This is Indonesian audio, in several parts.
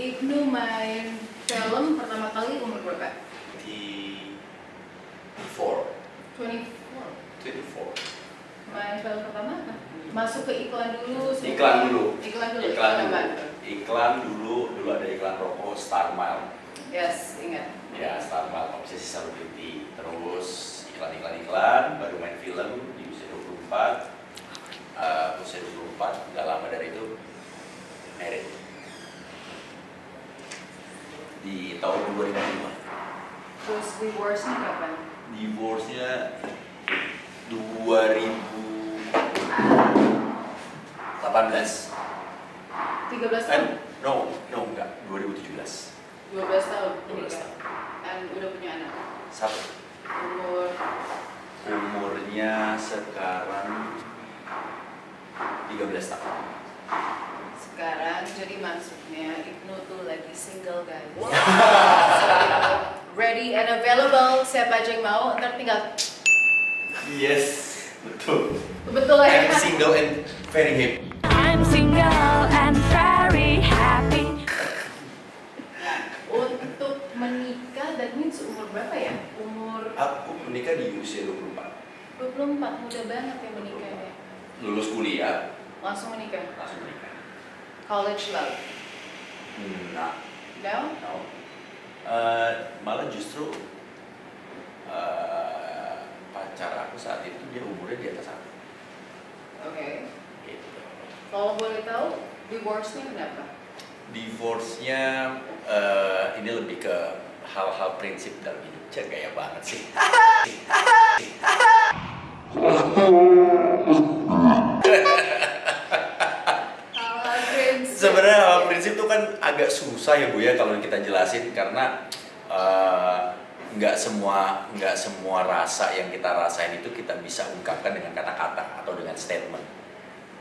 Ibnu main film pertama kali umur berapa? 24. 24. Main film pertama apa? Masuk ke iklan dulu. Iklan dulu. Iklan dulu ada iklan rokok Star Mile. Yes, ingat. Ya, Star Mile obsesi selebriti. Terus iklan, baru main film di usia 24. Usia 24, nggak lama dari itu married. Di tahun 2005. Terus divorce-nya kapan? Divorce-nya 2018. 13 tahun? No, enggak. 2017. 12 tahun 12 menikah. tahun. Dan udah punya anak. Satu. Umurnya sekarang 13 tahun. Sekarang jadi maksudnya Ibnu tuh lagi single guys. Wow. So, ready and available, siapa aja yang mau, ntar tinggal. Yes, betul. Betul lah ya. I'm single and very happy. I'm single and very happy. Untuk menikah, that means umur berapa ya? Umur Aku menikah di usia 24. 24, muda banget ya menikahnya. Lulus kuliah, Langsung menikah. langsung menikah. College love. Nah, No? no. Malah justru pacar aku saat itu dia umurnya di atas aku. Oke. Gitu. Kalau boleh tahu, divorce-nya kenapa? Divorce-nya ini lebih ke hal-hal prinsip dalam hidup. Cek gaya banget sih. Sebenarnya hal prinsip itu kan agak susah ya Bu ya kalau kita jelasin karena nggak semua rasa yang kita rasain itu kita bisa ungkapkan dengan kata-kata atau dengan statement.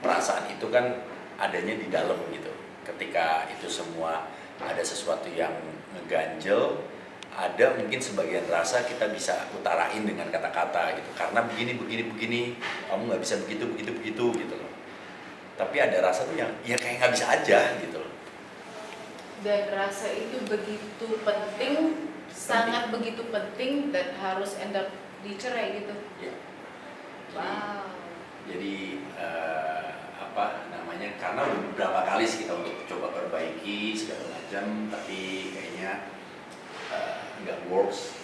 Perasaan itu kan adanya di dalam gitu. Ketika itu semua ada sesuatu yang ngeganjel, ada mungkin sebagian rasa kita bisa utarain dengan kata-kata gitu. Karena begini, kamu nggak bisa begitu gitu loh. Tapi ada rasa tuh yang ya kayak nggak bisa aja gitu loh. Dan rasa itu begitu penting, sangat begitu penting dan harus end up dicerai gitu. Ya. Wow. Jadi karena udah beberapa kali sih kita untuk coba perbaiki segala macam, tapi kayaknya nggak works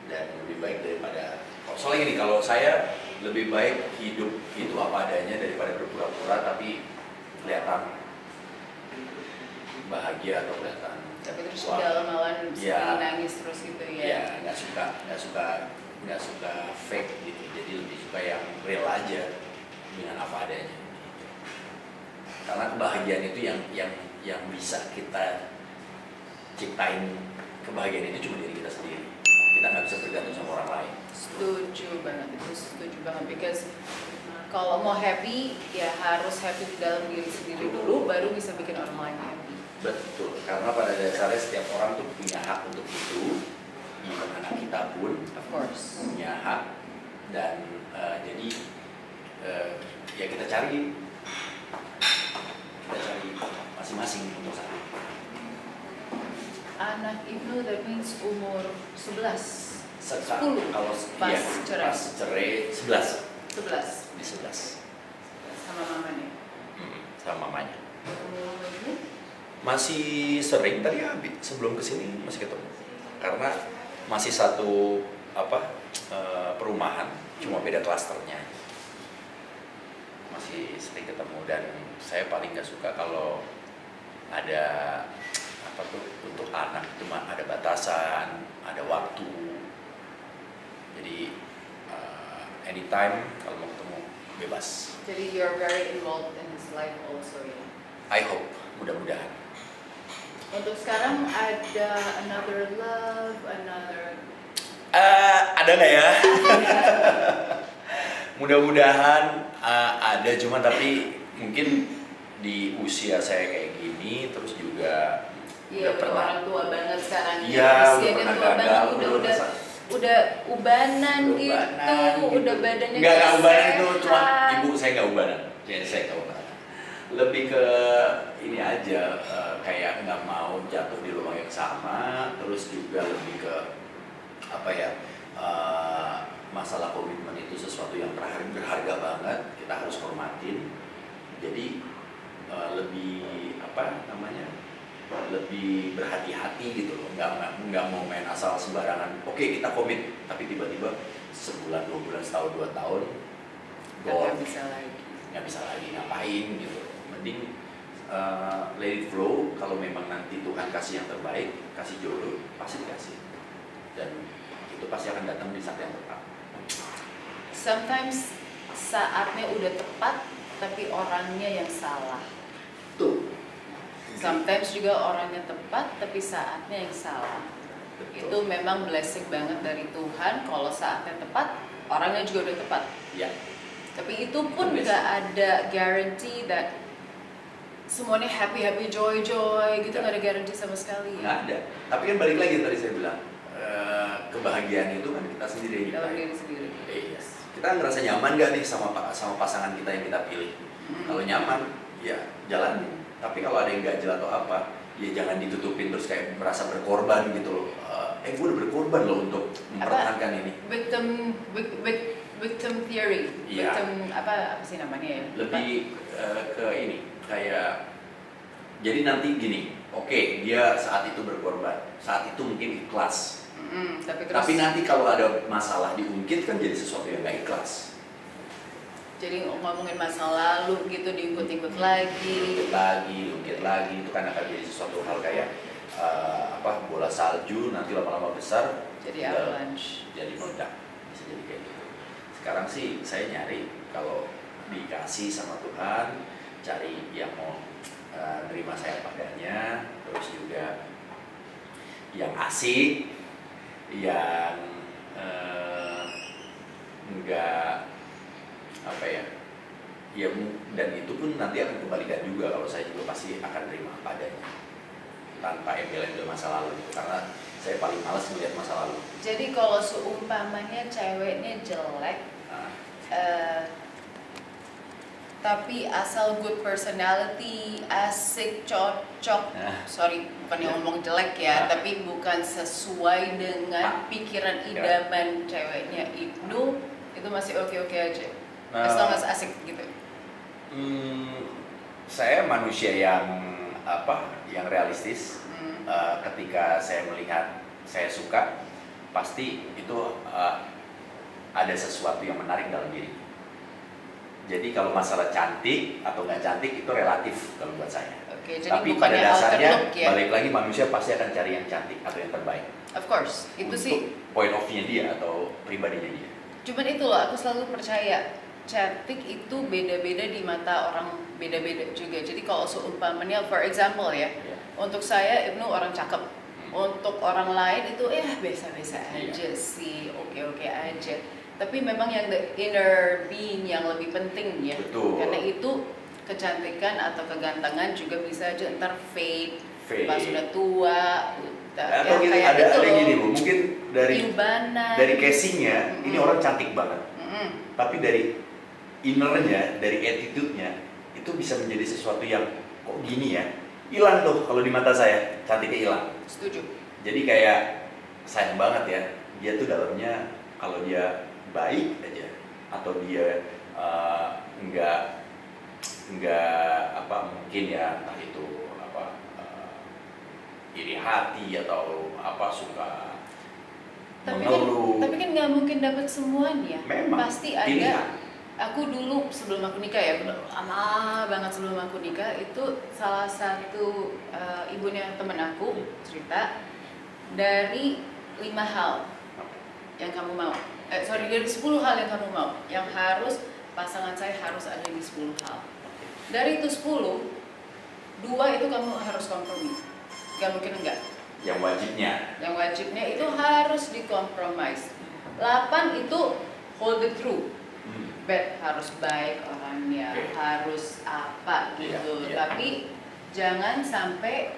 dan lebih baik daripada. Soalnya gini, kalau saya lebih baik hidup itu apa adanya daripada berpura-pura tapi kelihatan bahagia atau kelihatan. Tapi terus dalam-dalam ya, nangis terus gitu ya? Ya, nggak suka fake gitu. Jadi lebih suka yang real aja dengan apa adanya. Karena kebahagiaan itu yang bisa kita ciptain. Kebahagiaan itu cuma diri kita sendiri. Kita nggak bisa bergantung sama orang lain. Setuju banget, because kalau mau happy ya harus happy di dalam diri sendiri dulu, baru bisa bikin orang lain happy. Betul, karena pada dasarnya setiap orang tuh punya hak untuk itu, even anak kita pun Of course. punya hak, dan jadi ya kita cari masing-masing untuk satu. Anak Ibnu that means umur 11. Sekarang 10 kalau pas iya, cerai. pas cerai 11 11 di 11 sama mamanya. Sama mamanya. Ibu? Masih sering tadi sebelum kesini masih ketemu karena masih satu perumahan, cuma beda klasternya. Masih sering ketemu dan saya paling nggak suka kalau ada untuk anak cuma ada batasan, ada waktu. Jadi anytime kalau mau ketemu bebas. Jadi you're very involved in his life also ya? I hope, mudah-mudahan. Untuk sekarang ada another love, Ada nggak ya? Mudah-mudahan ada, cuma tapi mungkin di usia saya kayak gini, terus juga Iya, udah orang tua banget sekarang. Iya, usianya pernah tua banget, gagal, udah ubanan gitu, udah badannya nggak ubanan itu, cuma sehat. ibu saya nggak ubanan, jadi saya nggak ubanan. Lebih ke ini aja, kayak nggak mau jatuh di lubang yang sama, terus juga lebih ke apa ya, masalah komitmen itu sesuatu yang berharga banget, kita harus hormatin. Jadi lebih apa namanya, lebih berhati-hati gitu loh, nggak mau main asal sembarangan. Oke, kita komit, tapi tiba-tiba sebulan, 2 bulan, setahun, 2 tahun, Nggak bisa lagi. nggak bisa lagi ngapain gitu. Mending let it flow. Kalau memang nanti Tuhan kasih yang terbaik, kasih jodoh, pasti dikasih, dan itu pasti akan datang di saat yang tepat. Sometimes saatnya udah tepat, tapi orangnya yang salah. Tuh. Sometimes juga orangnya tepat, tapi saatnya yang salah. Betul. Itu memang blessing banget dari Tuhan. Kalau saatnya tepat, orangnya juga udah tepat. Ya. Tapi itu pun Itu nggak ada guarantee that semuanya happy joy gitu, nggak ada guarantee sama sekali. Nggak ada. Tapi kan balik lagi tadi saya bilang, kebahagiaan itu kan kita sendiri yang Dalam nyiptain. diri sendiri. Yes. Kita ngerasa nyaman gak nih sama pasangan kita yang kita pilih? Kalau nyaman, ya jalanin. Tapi kalau ada yang ganjil atau apa, ya jangan ditutupin terus kayak merasa berkorban gitu loh. Gue udah berkorban loh untuk mempertahankan ini. Victim theory. Iya. Victim apa sih namanya ya? Lebih ke ini, kayak jadi nanti gini, oke, dia saat itu berkorban, saat itu mungkin ikhlas. Tapi nanti kalau ada masalah diungkit kan jadi sesuatu yang gak ikhlas. Jadi ngomongin masa lalu gitu, diikut-ikut lagi. Diungkit lagi, itu kan akan jadi sesuatu hal kayak bola salju nanti lama-lama besar Jadi avalanche. jadi meledak, bisa jadi kayak gitu. Sekarang sih saya nyari kalau dikasih sama Tuhan, cari yang mau nerima saya padanya, terus juga yang asik, yang enggak apa ya, dan itu pun nanti akan kembalikan juga. Kalau saya juga pasti akan terima padanya tanpa embel-embel masa lalu, karena saya paling malas melihat masa lalu. Jadi kalau seumpamanya ceweknya jelek, tapi asal good personality, asik, cocok, sorry bukan yang ngomong jelek ya, tapi bukan sesuai dengan pikiran idaman ceweknya Ibnu, itu masih oke-oke aja, as long as asik gitu. Saya manusia yang yang realistis. Ketika saya melihat saya suka, pasti itu ada sesuatu yang menarik dalam diri. Jadi kalau masalah cantik atau nggak cantik itu relatif kalau buat saya. Oke, jadi tapi pada bukannya dasarnya outer look ya? balik lagi manusia pasti akan cari yang cantik atau yang terbaik. Of course, itu untuk sih. Point of view-nya dia atau pribadinya dia. Cuman itu loh, aku selalu percaya cantik itu beda-beda di mata orang, beda-beda juga. Jadi kalau seumpamanya, for example ya, untuk saya Ibnu orang cakep, untuk orang lain itu biasa-biasa aja sih, oke-oke aja. Tapi memang yang the inner being yang lebih penting ya. Betul. Karena itu kecantikan atau kegantengan juga bisa aja ntar fade. Pas sudah tua. Atau gini, ada gini Bu, mungkin dari casingnya ini orang cantik banget. Tapi dari innernya, dari attitude-nya itu bisa menjadi sesuatu yang kok gini ya, hilang tuh kalau di mata saya, cantiknya hilang. Setuju. Jadi kayak sayang banget ya, dia tuh dalamnya kalau dia baik aja atau dia enggak mungkin ya, entah itu iri hati atau suka mengeluh. Tapi kan nggak mungkin dapat semuanya. Memang. Pasti ada. Pilihan. Aku dulu sebelum aku nikah ya, lama banget sebelum aku nikah itu salah satu ibunya temen aku cerita dari 5 hal yang kamu mau. Dari 10 hal yang kamu mau, yang harus pasangan saya harus ada di 10 hal. Dari itu 10, 2 itu kamu harus kompromi. Gak mungkin enggak. Yang wajibnya itu harus dikompromis. 8 itu hold the true. Bed harus baik orangnya, depannya, harus apa gitu. Iya. Tapi jangan sampai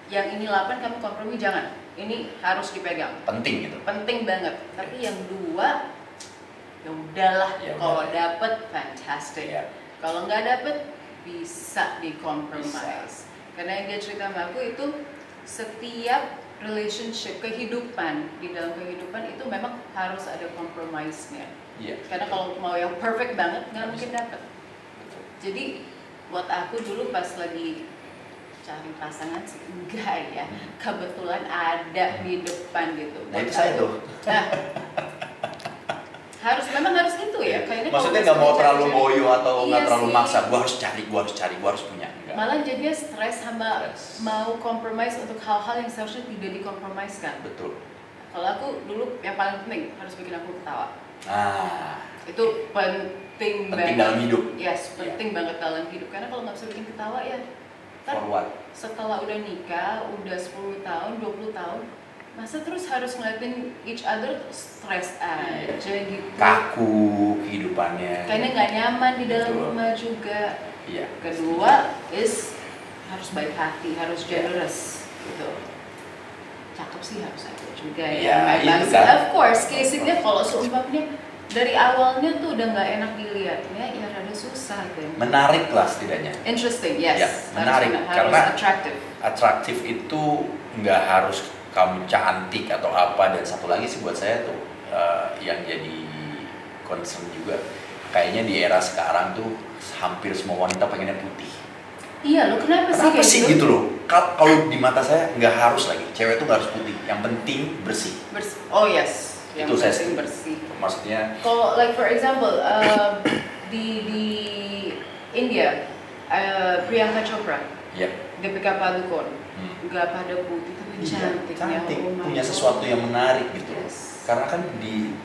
yang ini 8 kamu kompromi, jangan. Ini harus dipegang. Penting gitu. Penting banget. Tapi yang 2 ya udahlah, Ya kalau udah. dapet fantastic. Iya. Kalau nggak dapet bisa di-compromise. Karena yang dia cerita sama aku itu setiap relationship, kehidupan, di dalam kehidupan itu memang harus ada compromise-nya. Iya. Karena kalau mau yang perfect banget nggak mungkin dapet. Jadi buat aku dulu pas lagi cari pasangan sih enggak ya, kebetulan ada di depan gitu. Nah itu saya tuh. Nah, memang harus gitu ya. Kayaknya Maksudnya kalau nggak mau misalnya terlalu cari-cari- boyo atau nggak Iya terlalu sih. maksa. Gua harus cari, gua harus punya. Enggak. Malah jadinya stres sama Stres. mau compromise untuk hal-hal yang seharusnya tidak dikompromiskan. Betul. Kalau aku dulu yang paling penting harus bikin aku ketawa. Nah, Itu penting penting banget. dalam hidup. Yes, penting banget dalam hidup. Karena kalau nggak bisa bikin ketawa ya, kan Forward. setelah udah nikah, udah 10 tahun, 20 tahun, masa terus harus ngeliatin each other tuh stres aja gitu. Kaku kehidupannya. Kayaknya nggak nyaman di dalam Betul. rumah juga. Iya. Kedua is harus baik hati, harus generous gitu. Cakep sih harus ada juga ya. Iya, Memang itu sih, kan. of course, casingnya kalau seumpamanya dari awalnya tuh udah nggak enak dilihatnya, ya rada susah kan. Menarik lah setidaknya. Interesting, yes. Ya, menarik. Harus Karena attractive. Atraktif itu nggak harus kamu cantik atau apa, dan satu lagi sih buat saya tuh yang jadi concern juga, kayaknya di era sekarang tuh hampir semua wanita pengennya putih. Iya, lo kenapa sih Kenapa kayak sih gitu loh? Kalau di mata saya nggak harus lagi, cewek tuh nggak harus putih, yang penting bersih. Oh yes, yang Itu saya penting setuju. bersih. Maksudnya Kalau like for example di India, Priyanka Chopra, ya Deepika Padukone, nggak pada putih tapi cantiknya. cantik, Oh my punya God. sesuatu yang menarik gitu. Yes. Karena kan di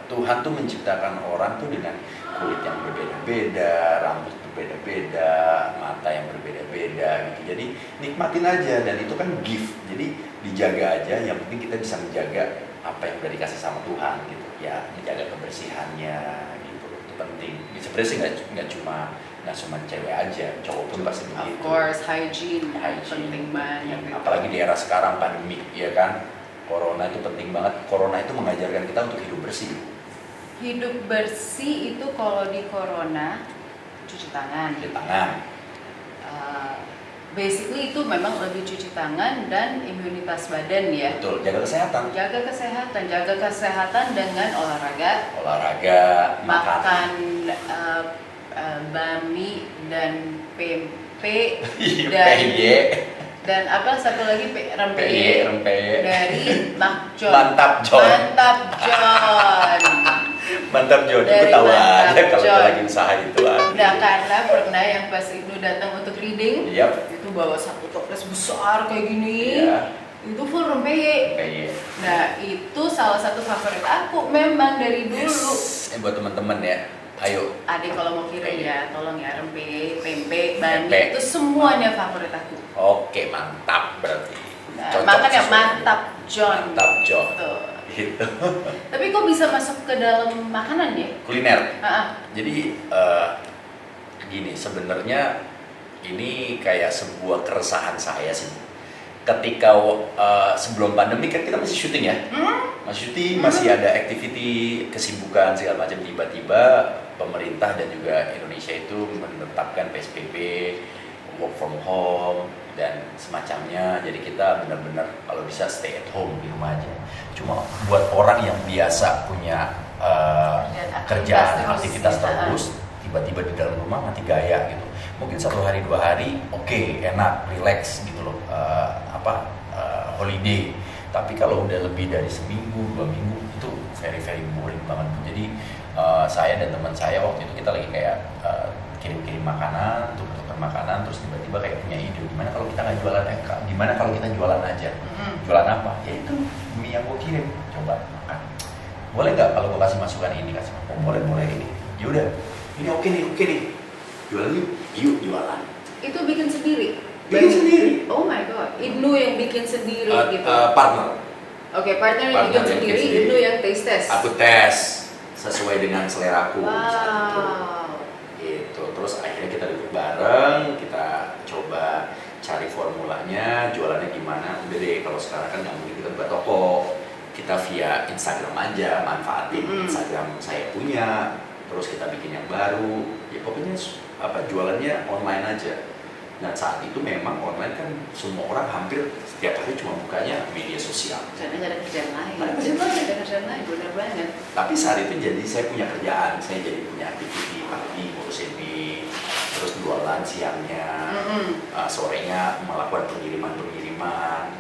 Tuhan tuh menciptakan orang tuh dengan kulit yang berbeda-beda, rambut berbeda-beda, mata yang berbeda-beda gitu. Jadi nikmatin aja, dan itu kan gift. Jadi dijaga aja, yang penting kita bisa menjaga apa yang udah dikasih sama Tuhan gitu. Ya, menjaga kebersihannya gitu. Itu penting. Sebenarnya sih nggak cuma cewek aja, cowok pun pasti Of begitu. course, hygiene, Hygiene. penting banget. Ya, apalagi di era sekarang pandemik, ya kan, corona itu penting banget. Corona itu mengajarkan kita untuk hidup bersih. Hidup bersih itu kalau di corona cuci tangan. Cuci tangan. Basically itu memang lebih cuci tangan dan imunitas badan ya. Betul, jaga kesehatan. Jaga kesehatan dengan Olahraga, makan bami dan pempek dan PY, apa satu lagi PY, rempeyek rempeyek. dari Makjon. Mantap, Jon. Mantap Jon. Mantap Jon, itu Dari tahu Mantap aja kalau Jon. kita lagi usaha itu. Udah karena pernah yang pas Ibnu datang untuk reading, Yap. itu bawa satu toples besar kayak gini, Iya. itu full rempeyek. PY. Nah itu salah satu favorit aku memang dari dulu. Buat teman-teman ya, ayo. Adik kalau mau kirim ya, tolong ya rempeyek, pempek, bami, Pempek. itu semuanya favorit aku. Oke, mantap berarti. Nah, Cocok makanya sesuai. mantap Jon. Mantap Jon. Tuh. Gitu. Tapi kok bisa masuk ke dalam makanan ya? Kuliner. Ah, Jadi gini, sebenarnya ini kayak sebuah keresahan saya sih. Ketika sebelum pandemi kan kita masih syuting ya, masih syuting, masih ada activity, kesibukan segala macam. Tiba-tiba pemerintah dan juga Indonesia itu menetapkan PSBB, work from home dan semacamnya. Jadi kita benar-benar kalau bisa stay at home di rumah aja. Cuma buat orang yang biasa punya kerjaan, aktivitas terus, tiba-tiba di dalam rumah mati gaya gitu. Mungkin 1 hari 2 hari oke, enak, relax gitu loh, holiday. Tapi kalau udah lebih dari seminggu 2 minggu itu very boring banget. Jadi saya dan teman saya waktu itu kita lagi kayak kirim-kirim makanan, tukar makanan, terus tiba-tiba kayak punya ide, gimana kalau kita nggak jualan, gimana kalau kita jualan aja. Jualan apa? Ya itu mie yang gue kirim, coba makan. Boleh nggak kalau gue kasih masukan ini, oh boleh ini. Yaudah, ini oke nih, jualan yuk jualan. itu bikin sendiri. Bikin sendiri. Oh my god, Ibnu yang bikin sendiri gitu. Partner. Oke, partner yang Partner bikin yang sendiri, bikin sendiri. Ibnu yang taste test. Aku tes sesuai dengan selera aku. Wow. Gitu. Terus akhirnya kita duduk bareng, kita coba cari formulanya, jualannya gimana. Udah deh, kalau sekarang kan nggak mungkin kita buka toko, kita via Instagram aja, manfaatin Instagram saya punya, terus kita bikin yang baru. Ya pokoknya jualannya online aja. Dan saat itu memang online kan semua orang hampir setiap hari cuma bukanya media sosial. Karena nggak ada kerjaan lain. Nggak ada kerjaan lain, benar banget. Tapi saat itu jadi saya punya kerjaan, saya jadi punya aktiviti pagi ngurusin ini, terus jualan siangnya, sorenya melakukan pengiriman,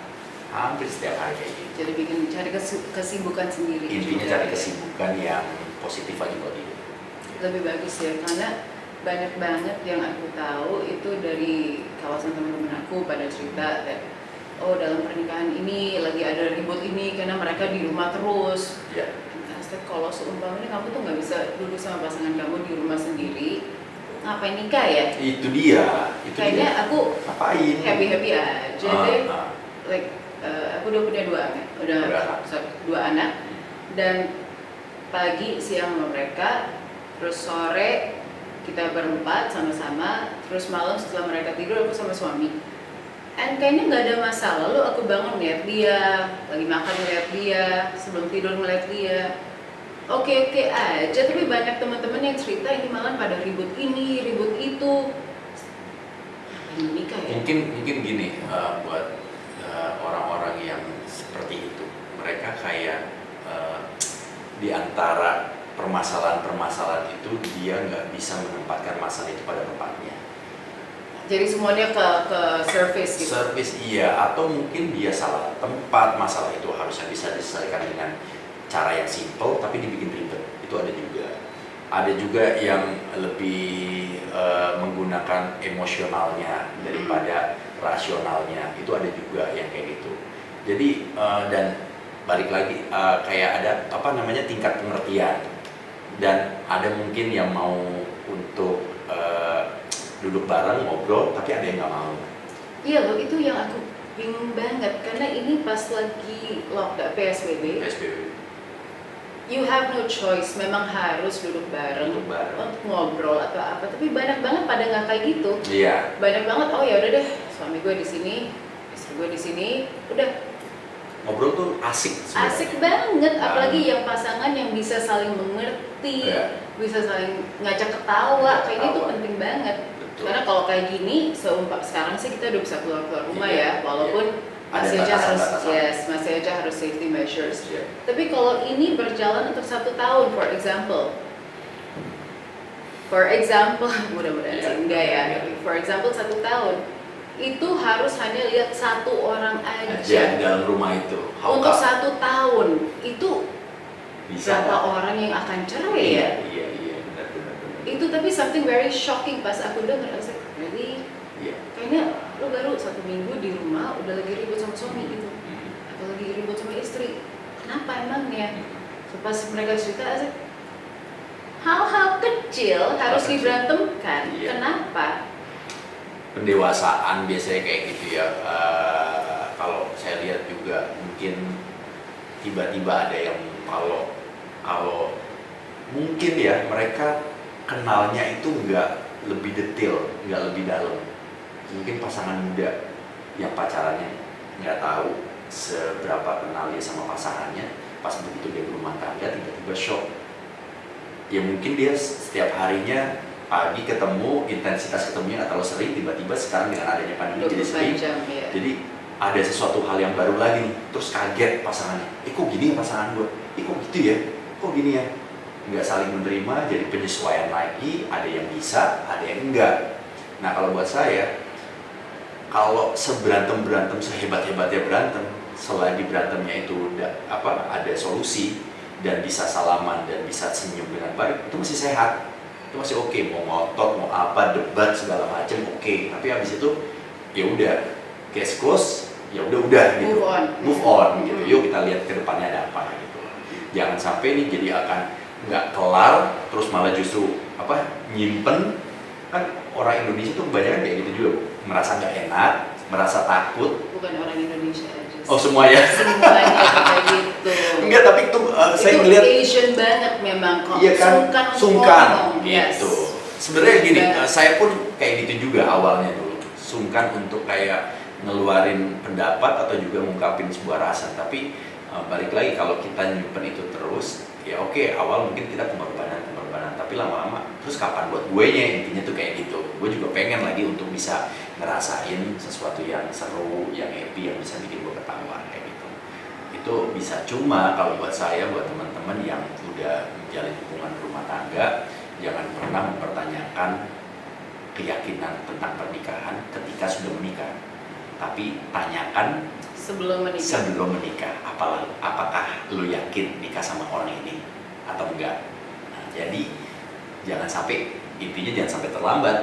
hampir setiap hari kayak gitu. Jadi cari kesibukan sendiri. Intinya juga. cari kesibukan yang positif aja buat hidup. Lebih bagus ya, karena banyak banget yang aku tahu itu dari kawasan teman-teman aku pada cerita oh dalam pernikahan ini lagi ada ribut ini karena mereka di rumah terus. Ya. Kalau seumpamanya kamu tuh nggak bisa duduk sama pasangan kamu di rumah sendiri, ngapain nikah ya? Itu dia. Kayaknya aku ngapain? Happy aja deh. Like aku udah punya dua anak dan pagi siang sama mereka, terus sore kita berempat sama-sama, terus malam setelah mereka tidur aku sama suami. And kayaknya nggak ada masalah, lalu aku bangun ngeliat dia, lagi makan ngeliat dia, sebelum tidur ngeliat dia. Oke aja, tapi banyak teman-teman yang cerita ini malah pada ribut ini, ribut itu. Ini nikah ya? Mungkin gini, buat orang-orang yang seperti itu, mereka kayak di antara permasalahan-permasalahan itu dia nggak bisa menempatkan masalah itu pada tempatnya. Jadi semuanya ke service gitu? Service iya, atau mungkin dia salah tempat, masalah itu harusnya bisa diselesaikan dengan cara yang simple tapi dibikin ribet, itu ada juga. Ada juga yang lebih menggunakan emosionalnya daripada rasionalnya, itu ada juga yang kayak gitu. Jadi dan balik lagi kayak ada tingkat pengertian. Dan ada mungkin yang mau untuk duduk bareng ngobrol, tapi ada yang nggak mau. Iya loh, itu yang aku bingung banget karena ini pas lagi lockdown PSBB. You have no choice, memang harus duduk bareng untuk ngobrol atau apa. Tapi banyak banget pada nggak kayak gitu. Iya. Banyak banget. Oh ya udah deh, suami gue di sini, istri gue di sini, udah. Ngobrol tuh asik sebenarnya. Asik banget, apalagi yang pasangan yang bisa saling mengerti, bisa saling ngajak ketawa, kayak gitu penting banget. Betul. Karena kalau kayak gini, sekarang sih kita udah bisa keluar rumah ya, walaupun masih aja harus safety measures. Tapi kalau ini berjalan untuk 1 tahun, for example, mudah-mudahan sih enggak ya. For example 1 tahun. Itu harus hanya lihat 1 orang aja dalam rumah itu. Untuk 1 tahun itu bisa berapa orang yang akan cerai ya? Iya, benar. Itu tapi something very shocking pas aku dengar, really? Kayaknya lo baru 1 minggu di rumah udah lagi ribut sama suami gitu, atau lagi ribut sama istri. Kenapa emangnya? Pas mereka cerita, hal-hal kecil harus diberantemkan. Kenapa? Pendewasaan biasanya kayak gitu ya. Kalau saya lihat juga mungkin tiba-tiba ada yang kalau mungkin ya mereka kenalnya itu nggak lebih detail, nggak lebih dalam. Mungkin pasangan muda yang pacarannya nggak tahu seberapa kenal dia sama pasangannya, pas begitu dia berumah tangga tiba-tiba shock. Ya mungkin dia setiap harinya pagi ketemu, intensitas ketemunya nggak terlalu sering, tiba-tiba sekarang dengan adanya pandemi jadi sering. Jadi ada sesuatu hal yang baru lagi nih, terus kaget pasangannya. Kok gini ya pasangan gue? Kok gitu ya? Kok gini ya? Nggak saling menerima, jadi penyesuaian lagi. Ada yang bisa, ada yang enggak. Nah kalau buat saya, kalau seberantem sehebat-hebatnya berantem, selagi berantemnya itu ada solusi dan bisa salaman dan bisa senyum dengan baik, itu masih sehat. Itu masih oke, mau ngotot, mau apa, debat segala macam oke. Tapi habis itu ya udah, case close, ya udah gitu. Move on gitu. Yuk kita lihat ke depannya ada apa gitu. Jangan sampai ini jadi akan nggak kelar, terus malah justru nyimpen. Kan orang Indonesia tuh kebanyakan kayak gitu juga, merasa nggak enak, merasa takut. Bukan orang Indonesia aja. Oh semua ya? Semuanya kayak gitu. Enggak, tapi itu saya ngeliat Asian banget memang kok. Iya kan, sungkan gitu. Sebenarnya gini, Ya. saya pun kayak gitu juga awalnya dulu, sungkan untuk kayak ngeluarin pendapat atau juga ngungkapin sebuah rasa. Tapi balik lagi kalau kita nyimpen itu terus, ya oke, awal mungkin kita pengorbanan, tapi lama-lama terus kapan buat gue nya, intinya tuh kayak gitu. Gue juga pengen lagi untuk bisa ngerasain sesuatu yang seru, yang happy, yang bisa bikin gue ketawa kayak gitu. Itu bisa, cuma kalau buat saya, buat teman-teman yang udah menjalin hubungan rumah tangga, jangan pernah mempertanyakan keyakinan tentang pernikahan ketika sudah menikah. Tapi tanyakan sebelum menikah, apakah lu yakin nikah sama orang ini atau enggak. Nah, jadi jangan sampai, intinya jangan sampai terlambat.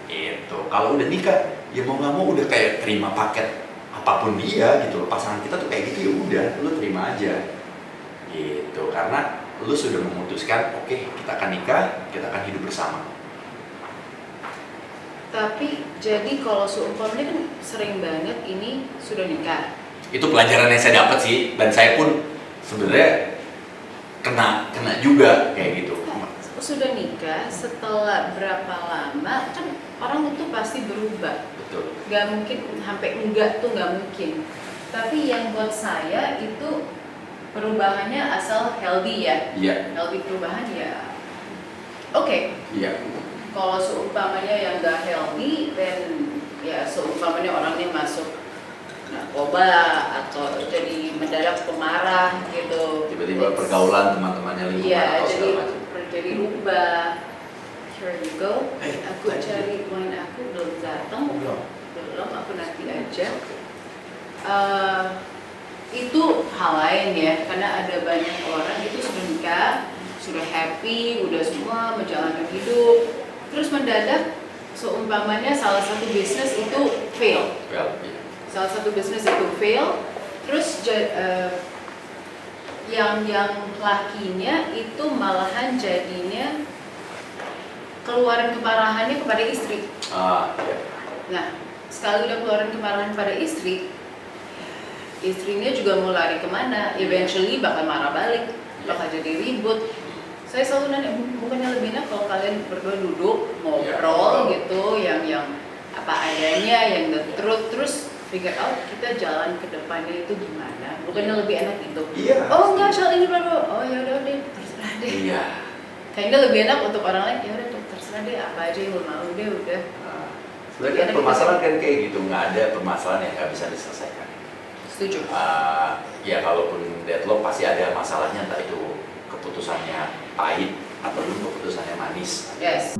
Itu kalau udah nikah, ya mau nggak mau udah kayak terima paket apapun dia gitu loh. Pasangan kita tuh kayak gitu, ya udah lu terima aja gitu, karena lu sudah memutuskan oke, kita akan nikah, kita akan hidup bersama. Tapi jadi kalau seumpamanya kan sering banget ini sudah nikah. Itu pelajaran yang saya dapat sih, dan saya pun sebenarnya kena juga kayak gitu. Sudah nikah, setelah berapa lama kan orang itu pasti berubah. Betul. Gak mungkin sampai enggak tuh, nggak mungkin. Tapi yang buat saya itu perubahannya asal healthy ya. Iya. Healthy perubahan ya. Oke. Iya. Kalau seumpamanya yang gak healthy, dan ya seumpamanya orangnya masuk narkoba atau jadi mendadak pemarah gitu. Tiba-tiba pergaulan teman-temannya lingkungan Iya, atau segala macam. jadi rubah. Here you go. Aku thank you. cari wine aku belum datang. Belum. Aku nanti aja. Itu hal lain ya, karena ada banyak orang itu sudah nikah, sudah happy, udah semua menjalankan hidup, terus mendadak seumpamanya salah satu bisnis itu fail. Salah satu bisnis itu fail, terus yang lakinya itu malahan jadinya keluarin kemarahannya kepada istri. Iya. Nah, sekali udah keluarin kemarahan pada istri, istrinya juga mau lari kemana, eventually bakal marah balik, bakal jadi ribut. Saya selalu nanya, bukannya lebih enak kalau kalian berdua duduk ngobrol gitu, yang apa adanya, yang the truth, terus figure out kita jalan ke depannya itu gimana. Bukannya lebih enak gitu. Iya. Oh enggak, soal ini bla. Oh ya udah deh, terserah deh. Iya. Kayaknya lebih enak untuk orang lain, ya udah terserah deh, apa aja yang lo mau deh udah. Sebenarnya kan permasalahan kan kayak gitu, nggak ada permasalahan yang nggak bisa diselesaikan. Setuju. Ya kalaupun deadlock pasti ada masalahnya, entah itu keputusannya pahit atau keputusannya manis. Yes.